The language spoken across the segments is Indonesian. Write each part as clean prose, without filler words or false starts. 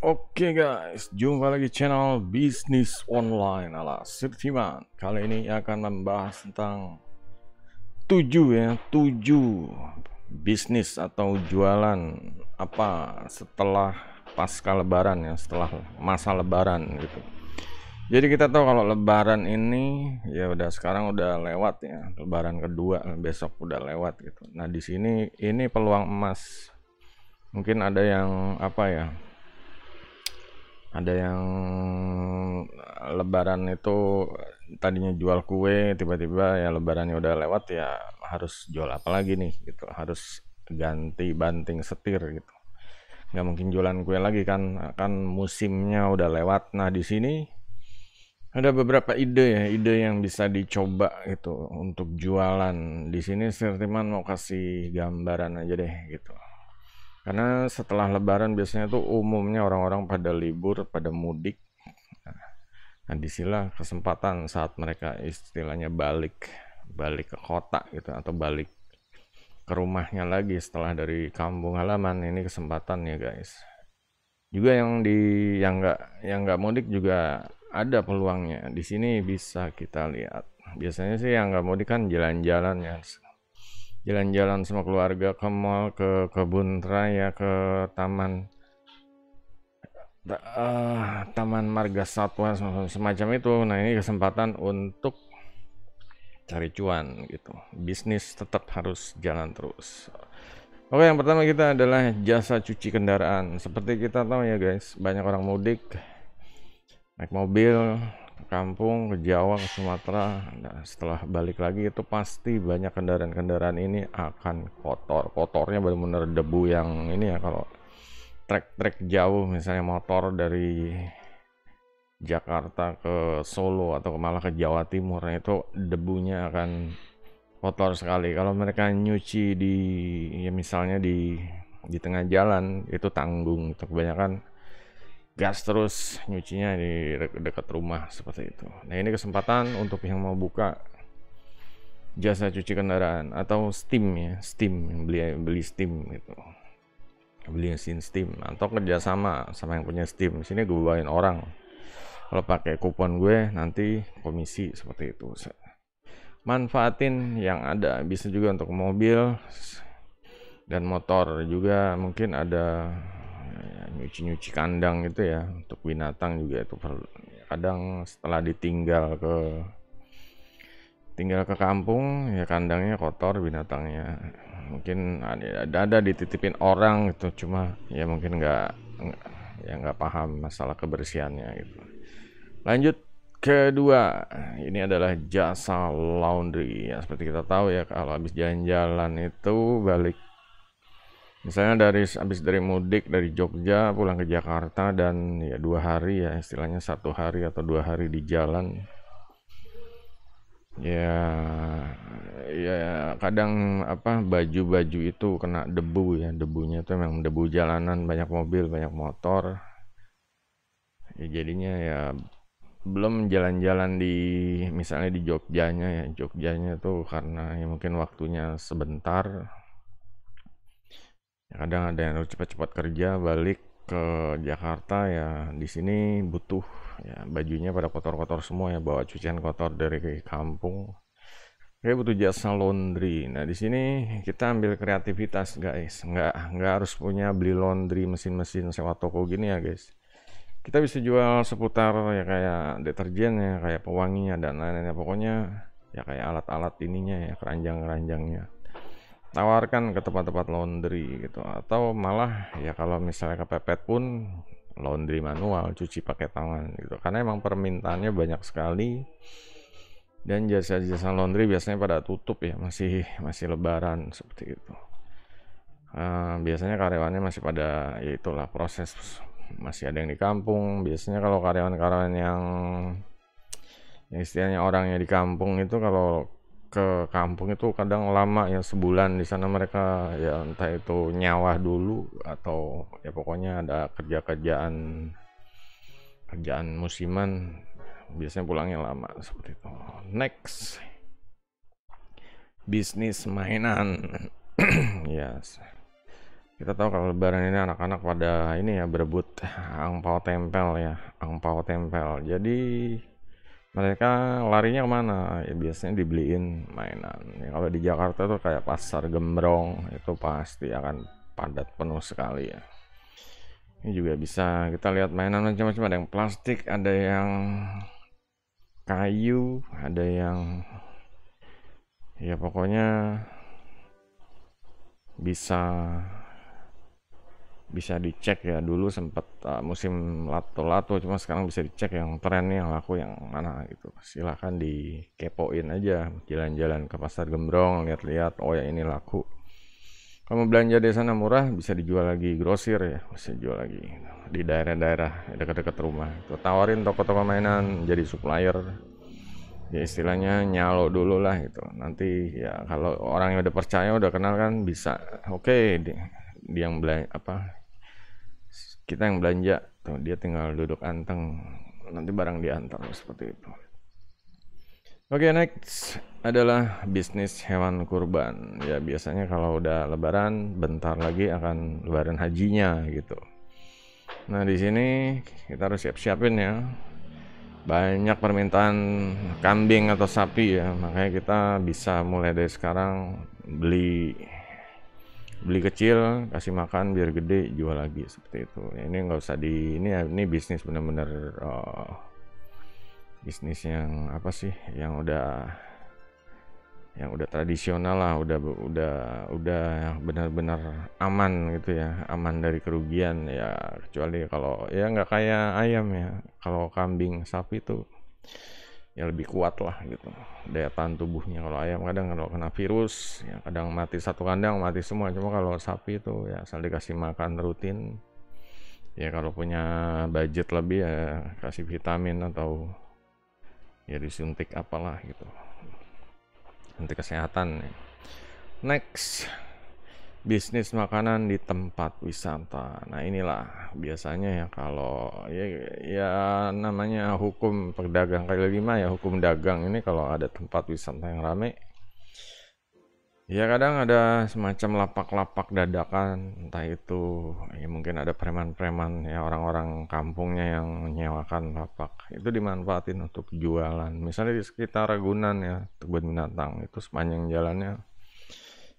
Oke guys, jumpa lagi channel bisnis online ala Sirtiman. Kali ini akan membahas tentang 7 bisnis atau jualan apa setelah pasca lebaran ya, setelah masa lebaran gitu. Jadi kita tahu kalau lebaran ini ya udah sekarang udah lewat ya, lebaran kedua besok udah lewat gitu. Nah, di sini ini peluang emas. Mungkin ada yang apa ya? Ada yang lebaran itu tadinya jual kue, tiba-tiba ya lebarannya udah lewat ya harus jual apa lagi nih gitu. Harus ganti banting setir gitu. Nggak mungkin jualan kue lagi kan musimnya udah lewat. Nah, di sini ada beberapa ide ya, ide yang bisa dicoba gitu untuk jualan. Di sini Sirtiman mau kasih gambaran aja deh gitu. Karena setelah lebaran biasanya tuh umumnya orang-orang pada libur, pada mudik. Nah, disinilah kesempatan saat mereka istilahnya balik ke kota gitu atau balik ke rumahnya lagi setelah dari kampung halaman. Ini kesempatan ya guys. Juga yang nggak mudik juga ada peluangnya. Di sini bisa kita lihat. Biasanya sih yang nggak mudik kan jalan-jalan ya. Jalan-jalan sama keluarga ke mall, ke kebun raya, ke taman Taman Marga Satwa semacam itu. Nah, ini kesempatan untuk cari cuan gitu. Bisnis tetap harus jalan terus. Oke, yang pertama kita adalah jasa cuci kendaraan. Seperti kita tahu ya guys, banyak orang mudik naik mobil ke kampung, ke Jawa, ke Sumatera. Nah, setelah balik lagi itu pasti banyak kendaraan-kendaraan ini akan kotor. Kotornya benar-benar debu yang ini ya, kalau trek-trek jauh misalnya motor dari Jakarta ke Solo atau malah ke Jawa Timur, nah itu debunya akan kotor sekali. Kalau mereka nyuci di ya misalnya di tengah jalan itu tanggung, itu kebanyakan gas terus nyucinya di dekat rumah seperti itu. Nah, ini kesempatan untuk yang mau buka jasa cuci kendaraan atau steam ya, steam beli steam gitu, beli mesin steam atau kerjasama sama yang punya steam. Di sini gue bawain orang, kalau pakai kupon gue nanti komisi seperti itu. Manfaatin yang ada, bisa juga untuk mobil dan motor juga. Mungkin ada ya, nyuci kandang gitu ya, untuk binatang juga itu perlu. Kadang setelah tinggal ke kampung ya kandangnya kotor, binatangnya mungkin ada dititipin orang gitu, cuma ya mungkin nggak paham masalah kebersihannya gitu. Lanjut, kedua, ini adalah jasa laundry ya. Seperti kita tahu ya, kalau habis jalan-jalan itu balik, misalnya habis dari mudik dari Jogja pulang ke Jakarta dan ya 2 hari ya, istilahnya 1 hari atau 2 hari di jalan ya. Ya kadang apa, baju-baju itu kena debu ya, debunya itu memang debu jalanan, banyak mobil banyak motor ya, jadinya ya belum jalan-jalan di misalnya di Jogjanya tuh karena ya mungkin waktunya sebentar ya, kadang ada yang harus cepat-cepat kerja balik ke Jakarta ya. Di sini butuh ya, bajunya pada kotor-kotor semua ya, bawa cucian kotor dari kampung. Kayak butuh jasa laundry. Nah, di sini kita ambil kreativitas guys. Nggak harus punya beli laundry mesin-mesin sewa toko gini ya guys. Kita bisa jual seputar ya, kayak deterjen ya, kayak pewanginya dan lain-lainnya. Pokoknya ya kayak alat-alat ininya ya, keranjang-keranjangnya. Tawarkan ke tempat-tempat laundry gitu. Atau malah ya kalau misalnya kepepet pun laundry manual, cuci pakai tangan gitu. Karena emang permintaannya banyak sekali. Dan jasa-jasa laundry biasanya pada tutup ya, masih lebaran seperti itu. Biasanya karyawannya masih pada ya itulah proses, masih ada yang di kampung. Biasanya kalau karyawan-karyawan yang istilahnya orangnya di kampung itu, kalau ke kampung itu kadang lama ya, sebulan di sana mereka ya, entah itu nyawah dulu atau ya pokoknya ada kerjaan musiman, biasanya pulangnya lama seperti itu. Next, bisnis mainan. Yes. Kita tahu kalau lebaran ini anak-anak pada ini ya berebut angpau tempel ya, angpau tempel. Jadi mereka larinya kemana? Ya biasanya dibeliin mainan. Ya, kalau di Jakarta tuh kayak pasar Gembrong itu pasti akan padat penuh sekali ya. Ini juga bisa kita lihat mainan macam-macam, ada yang plastik, ada yang kayu, ada yang ya pokoknya bisa bisa dicek ya. Dulu sempat musim lato-lato, cuma sekarang bisa dicek yang trennya yang laku yang mana gitu. Silahkan dikepoin aja, jalan-jalan ke pasar Gembrong, lihat-lihat, oh ya ini laku. Kalau belanja di sana murah, bisa dijual lagi grosir ya, bisa jual lagi di daerah-daerah dekat-dekat rumah. Tuh, tawarin toko-toko mainan jadi supplier. Ya istilahnya nyalo dulu lah gitu. Nanti ya kalau orang yang udah percaya, udah kenal kan bisa. Oke, dia yang belanja apa? Kita yang belanja, tuh dia tinggal duduk anteng. Nanti barang diantar seperti itu. Oke, next adalah bisnis hewan kurban. Ya biasanya kalau udah lebaran, bentar lagi akan lebaran hajinya gitu. Nah, di sini kita harus siap-siapin ya. Banyak permintaan kambing atau sapi ya, makanya kita bisa mulai dari sekarang beli kecil, kasih makan biar gede, jual lagi seperti itu. Ini nggak usah ini bisnis bener-bener bisnis yang apa sih, yang udah tradisional lah, udah benar-benar aman gitu ya, aman dari kerugian ya, kecuali kalau ya nggak kayak ayam ya. Kalau kambing sapi itu ya lebih kuat lah gitu daya tahan tubuhnya. Kalau ayam kadang kalau kena virus ya kadang mati satu kandang, mati semua. Cuma kalau sapi itu ya asal dikasih makan rutin ya, kalau punya budget lebih ya kasih vitamin atau ya disuntik apalah gitu, nanti kesehatan. Next, bisnis makanan di tempat wisata. Nah inilah biasanya ya kalau ya namanya hukum pedagang kaki lima ya, hukum dagang ini. Kalau ada tempat wisata yang rame ya kadang ada semacam lapak-lapak dadakan, entah itu ya mungkin ada preman-preman ya, orang-orang kampungnya yang menyewakan lapak itu dimanfaatin untuk jualan. Misalnya di sekitar Ragunan ya, kebun binatang itu sepanjang jalannya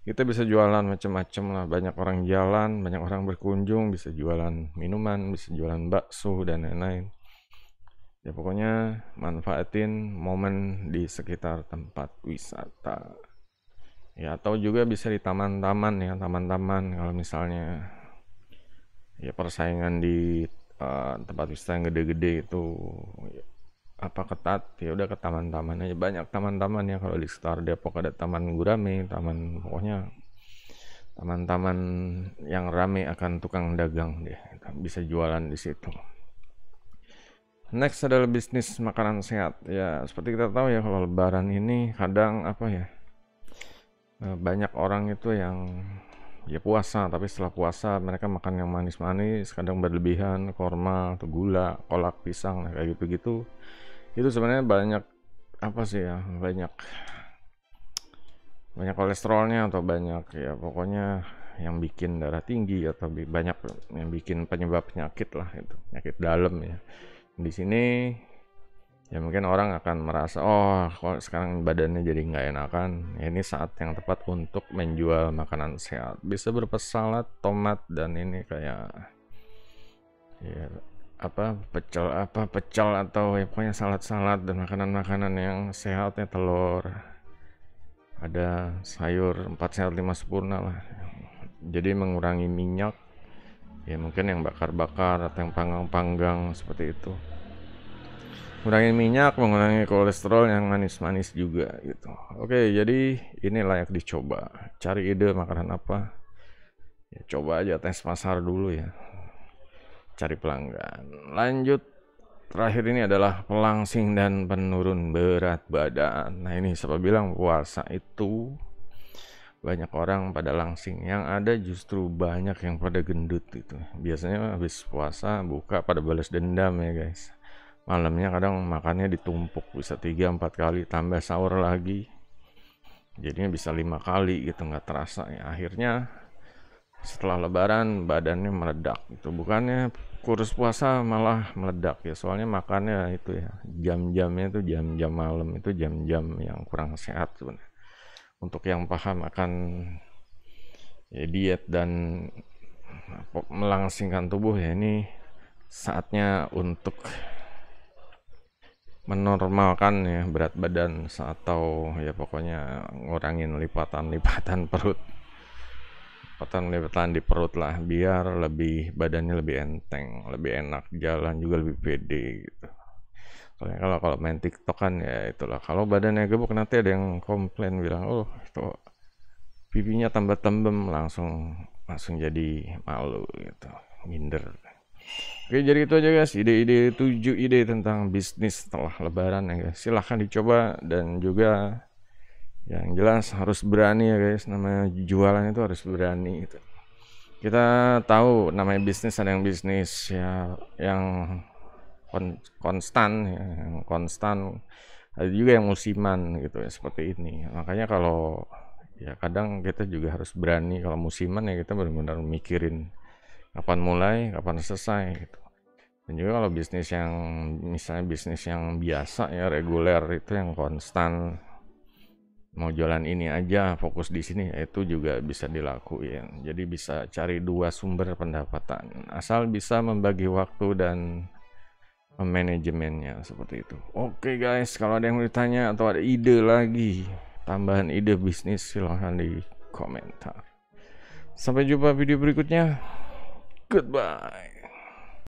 kita bisa jualan macam-macam lah. Banyak orang jalan, banyak orang berkunjung, bisa jualan minuman, bisa jualan bakso dan lain-lain. Ya pokoknya manfaatin momen di sekitar tempat wisata. Ya atau juga bisa di taman-taman ya, taman-taman kalau misalnya ya persaingan di tempat wisata yang gede-gede itu ya, apa ketat, ya udah ke taman-taman aja. Banyak taman-taman ya, kalau di sekitar Depok ada Taman Gurame, pokoknya taman-taman yang rame akan tukang dagang deh, bisa jualan di situ. Next adalah bisnis makanan sehat ya. Seperti kita tahu ya, kalau lebaran ini kadang apa ya, banyak orang itu yang ya puasa, tapi setelah puasa mereka makan yang manis-manis, kadang berlebihan, korma atau gula, kolak, pisang, kayak gitu-gitu. Itu sebenarnya banyak apa sih ya, banyak kolesterolnya atau banyak ya pokoknya yang bikin darah tinggi, atau banyak yang bikin penyebab penyakit lah, itu penyakit dalam ya. Di sini ya mungkin orang akan merasa, oh kok sekarang badannya jadi nggak enakan ya, ini saat yang tepat untuk menjual makanan sehat. Bisa berupa salad, tomat, dan ini kayak ya pecel atau ya pokoknya salad-salad dan makanan-makanan yang sehatnya, telur, ada sayur 4 sehat 5 sempurna lah. Jadi mengurangi minyak ya, mungkin yang bakar-bakar atau yang panggang-panggang seperti itu. Mengurangi minyak, mengurangi kolesterol yang manis-manis juga gitu. Oke, jadi ini layak dicoba. Cari ide makanan apa ya, coba aja tes pasar dulu ya, cari pelanggan. Lanjut, terakhir ini adalah pelangsing dan penurun berat badan. Nah ini siapa bilang puasa itu banyak orang pada langsing, yang ada justru banyak yang pada gendut gitu. Biasanya habis puasa buka pada balas dendam ya guys. Malamnya kadang makannya ditumpuk, bisa 3-4 kali, tambah sahur lagi, jadinya bisa 5 kali gitu, nggak terasa ya. Akhirnya setelah lebaran badannya meledak itu, bukannya kurus puasa malah meledak ya, soalnya makannya itu ya, jam-jamnya itu jam-jam malam, itu jam-jam yang kurang sehat sebenarnya. Untuk yang paham akan ya, diet dan melangsingkan tubuh ya, ini saatnya untuk menormalkan ya berat badan, atau ya pokoknya ngurangin lipatan-lipatan perut, lipatan di perut lah, biar lebih badannya lebih enteng, lebih enak jalan juga, lebih pede gitu. Soalnya kalau main TikTok kan ya itulah, kalau badannya gemuk nanti ada yang komplain bilang, oh itu pipinya tambah tembem, langsung jadi malu gitu, minder. Oke, jadi itu aja guys, ide-ide 7 ide tentang bisnis setelah lebaran ya guys. Silahkan dicoba, dan juga yang jelas harus berani ya guys, namanya jualan itu harus berani gitu. Kita tahu namanya bisnis, ada yang bisnis ya yang konstan ya, yang konstan, ada juga yang musiman gitu ya, seperti ini. Makanya kalau ya kadang kita juga harus berani, kalau musiman ya kita benar-benar mikirin kapan mulai, kapan selesai gitu. Dan juga kalau bisnis yang misalnya bisnis yang biasa ya, reguler, itu yang konstan, mau jualan ini aja, fokus di sini, itu juga bisa dilakuin. Jadi bisa cari 2 sumber pendapatan, asal bisa membagi waktu dan manajemennya, seperti itu. Oke guys, kalau ada yang mau ditanya atau ada ide lagi, tambahan ide bisnis, silahkan di komentar. Sampai jumpa video berikutnya. Goodbye.